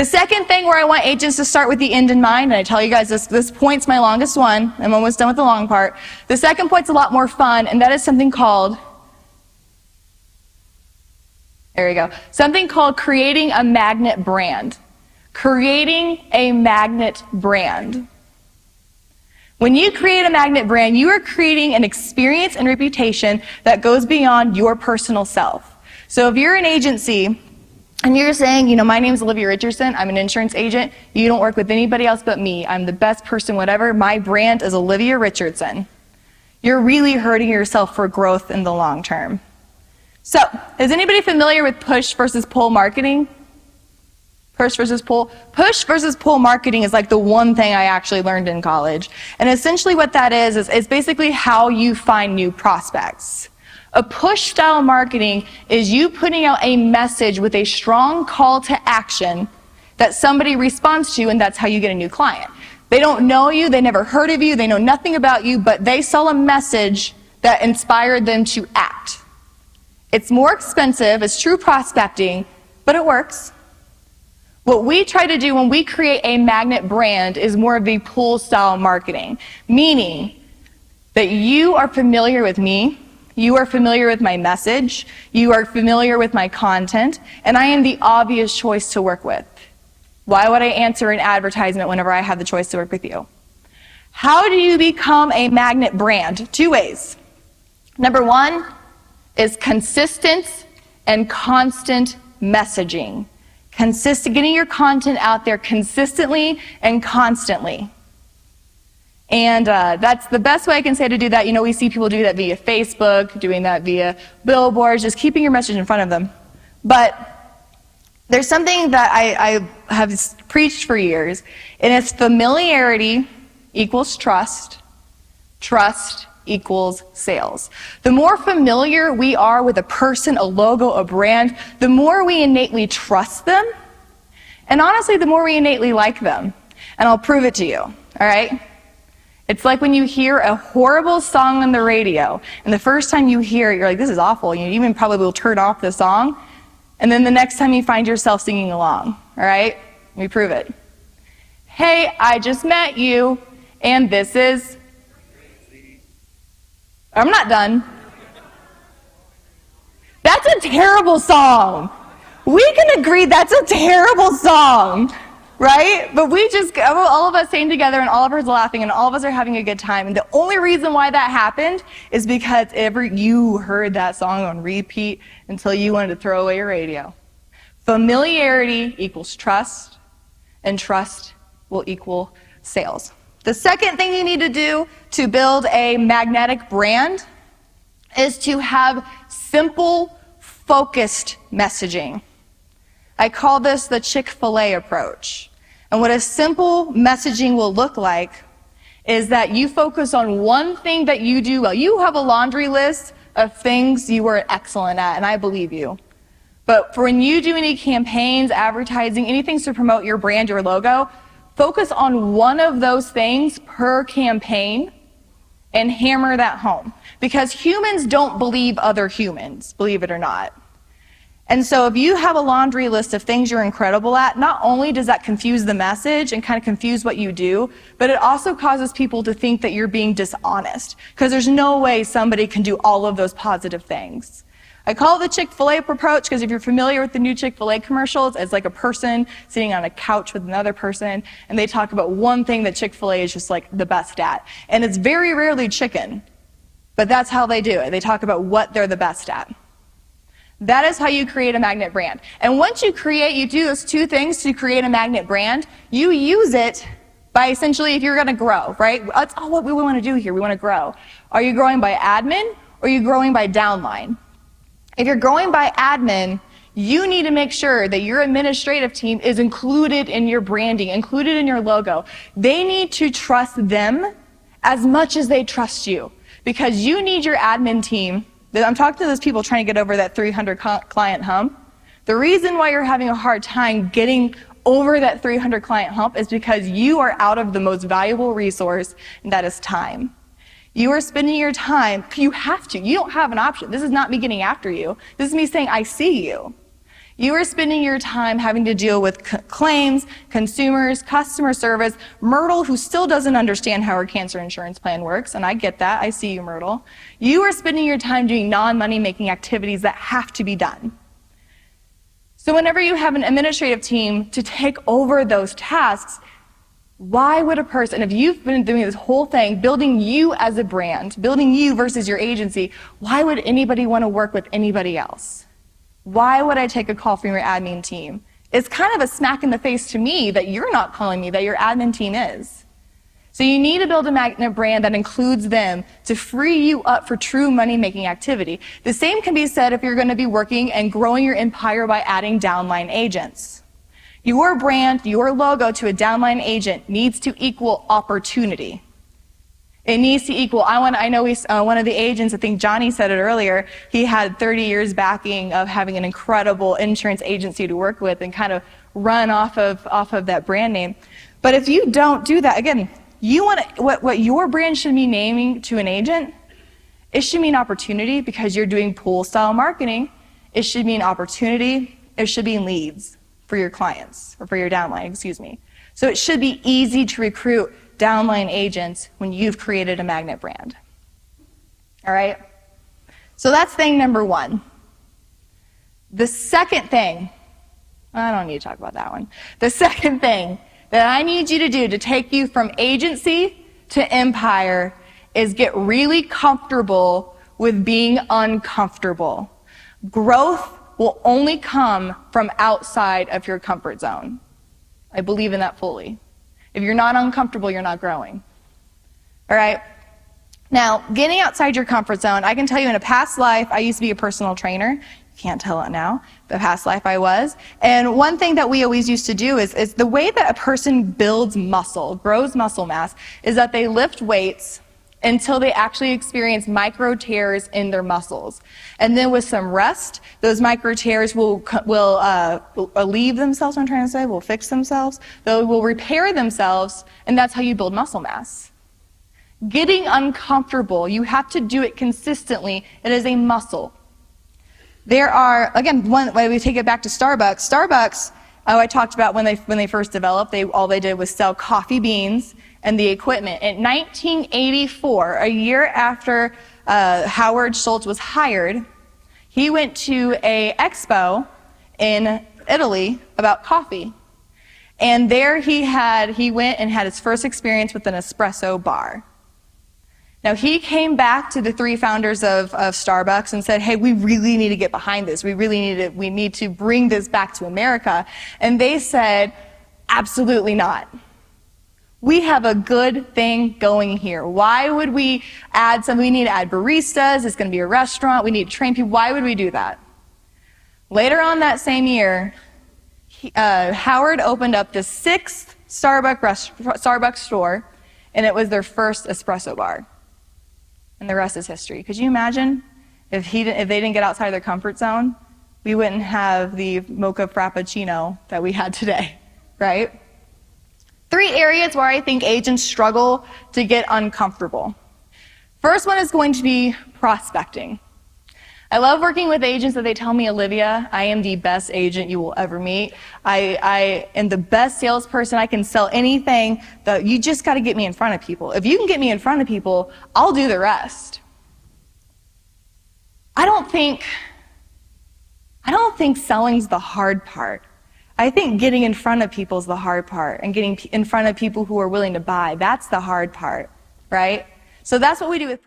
The second thing where I want agents to start with the end in mind, and I tell you guys this point's my longest one. I'm almost done with the long part. The second point's a lot more fun, and that is something called, there you go, something called creating a magnet brand. Creating a magnet brand. When you create a magnet brand, you are creating an experience and reputation that goes beyond your personal self. So if you're an agency, and you're saying, you know, my name's Olivia Richardson, I'm an insurance agent, you don't work with anybody else but me, I'm the best person, whatever, my brand is Olivia Richardson. You're really hurting yourself for growth in the long term. So, is anybody familiar with push versus pull marketing? Push versus pull? Push versus pull marketing is like the one thing I actually learned in college. And essentially what that is basically how you find new prospects. A push style marketing is you putting out a message with a strong call to action that somebody responds to, and that's how you get a new client. They don't know you, they never heard of you, they know nothing about you, but they saw a message that inspired them to act. It's more expensive, it's true prospecting, but it works. What we try to do when we create a magnet brand is more of a pull style marketing, meaning that you are familiar with me, you are familiar with my message, you are familiar with my content, and I am the obvious choice to work with. Why would I answer an advertisement whenever I have the choice to work with you? How do you become a magnet brand? 2 ways. Number 1 is consistent and constant messaging. Getting your content out there consistently and constantly. And that's the best way I can say to do that. You know, we see people do that via Facebook, doing that via billboards, just keeping your message in front of them. But there's something that I have preached for years, and it's familiarity equals trust, trust equals sales. The more familiar we are with a person, a logo, a brand, the more we innately trust them, and honestly, the more we innately like them. And I'll prove it to you, all right? It's like when you hear a horrible song on the radio, and the first time you hear it, you're like, this is awful. You even probably will turn off the song, and then the next time you find yourself singing along, all right? Let me prove it. Hey, I just met you, and this is... I'm not done. That's a terrible song. We can agree that's a terrible song. Right? But we just, all of us sang together and all of us laughing and all of us are having a good time. And the only reason why that happened is because you heard that song on repeat until you wanted to throw away your radio. Familiarity equals trust, and trust will equal sales. The second thing you need to do to build a magnetic brand is to have simple, focused messaging. I call this the ChickfilA approach. And what a simple messaging will look like is that you focus on one thing that you do well. You have a laundry list of things you are excellent at, and I believe you. But for when you do any campaigns, advertising, anything to promote your brand, your logo, focus on one of those things per campaign and hammer that home. Because humans don't believe other humans, believe it or not. And so if you have a laundry list of things you're incredible at, not only does that confuse the message and kind of confuse what you do, but it also causes people to think that you're being dishonest. Because there's no way somebody can do all of those positive things. I call it the Chick-fil-A approach because if you're familiar with the new Chick-fil-A commercials, it's like a person sitting on a couch with another person, and they talk about one thing that Chick-fil-A is just like the best at. And it's very rarely chicken, but that's how they do it. They talk about what they're the best at. That is how you create a magnet brand. And once you do those 2 things to create a magnet brand, you use it by essentially, if you're going to grow, right? That's all what we want to do here. We want to grow. Are you growing by admin or are you growing by downline? If you're growing by admin, you need to make sure that your administrative team is included in your branding, included in your logo. They need to trust them as much as they trust you, because you need your admin team. I'm talking to those people trying to get over that 300 client hump. The reason why you're having a hard time getting over that 300 client hump is because you are out of the most valuable resource, and that is time. You are spending your time, you have to, you don't have an option. This is not me getting after you. This is me saying, I see you. You are spending your time having to deal with claims, consumers, customer service, Myrtle, who still doesn't understand how her cancer insurance plan works, and I get that. I see you, Myrtle. You are spending your time doing non-money-making activities that have to be done. So whenever you have an administrative team to take over those tasks, why would a person, if you've been doing this whole thing, building you as a brand, building you versus your agency, why would anybody want to work with anybody else? Why would I take a call from your admin team? It's kind of a smack in the face to me that you're not calling me, that your admin team is. So you need to build a magnet brand that includes them to free you up for true money-making activity. The same can be said if you're going to be working and growing your empire by adding downline agents. Your brand, your logo to a downline agent needs to equal opportunity. It needs to equal, I know one of the agents, I think Johnny said it earlier, he had 30 years backing of having an incredible insurance agency to work with and kind of run off of that brand name. But if you don't do that, again, you want what your brand should be naming to an agent, it should mean opportunity because you're doing pool style marketing. It should mean opportunity. It should mean leads for your clients, or for your downline, excuse me. So it should be easy to recruit downline agents when you've created a magnet brand. All right? So that's thing number one. The second thing, I don't need to talk about that one. The second thing that I need you to do to take you from agency to empire is get really comfortable with being uncomfortable. Growth will only come from outside of your comfort zone. I believe in that fully. If you're not uncomfortable, you're not growing. All right? Now, getting outside your comfort zone, I can tell you in a past life, I used to be a personal trainer. You can't tell it now. The past life I was. And one thing that we always used to do is the way that a person builds muscle, grows muscle mass, is that they lift weights until they actually experience micro tears in their muscles. And then with some rest, those micro tears will alleviate themselves, I'm trying to say, will fix themselves. They will repair themselves, and that's how you build muscle mass. Getting uncomfortable, you have to do it consistently. It is a muscle. There are, again, when we take it back to Starbucks. Starbucks, I talked about when they first developed, all they did was sell coffee beans and the equipment. In 1984, a year after Howard Schultz was hired, he went to an expo in Italy about coffee. And there he went and had his first experience with an espresso bar. Now he came back to the three founders of Starbucks and said, hey, we really need to get behind this. We need to bring this back to America. And they said, absolutely not. We have a good thing going here. Why would we add something? We need to add baristas. It's going to be a restaurant. We need to train people. Why would we do that? Later on that same year, Howard opened up the 6th Starbucks store, and it was their first espresso bar. And the rest is history. Could you imagine if they didn't get outside their comfort zone? We wouldn't have the mocha frappuccino that we had today, right? 3 areas where I think agents struggle to get uncomfortable. First one is going to be prospecting. I love working with agents that they tell me, Olivia, I am the best agent you will ever meet. I am the best salesperson. I can sell anything. You just got to get me in front of people. If you can get me in front of people, I'll do the rest. I don't think selling's the hard part. I think getting in front of people is the hard part, and getting in front of people who are willing to buy, that's the hard part, right? So that's what we do with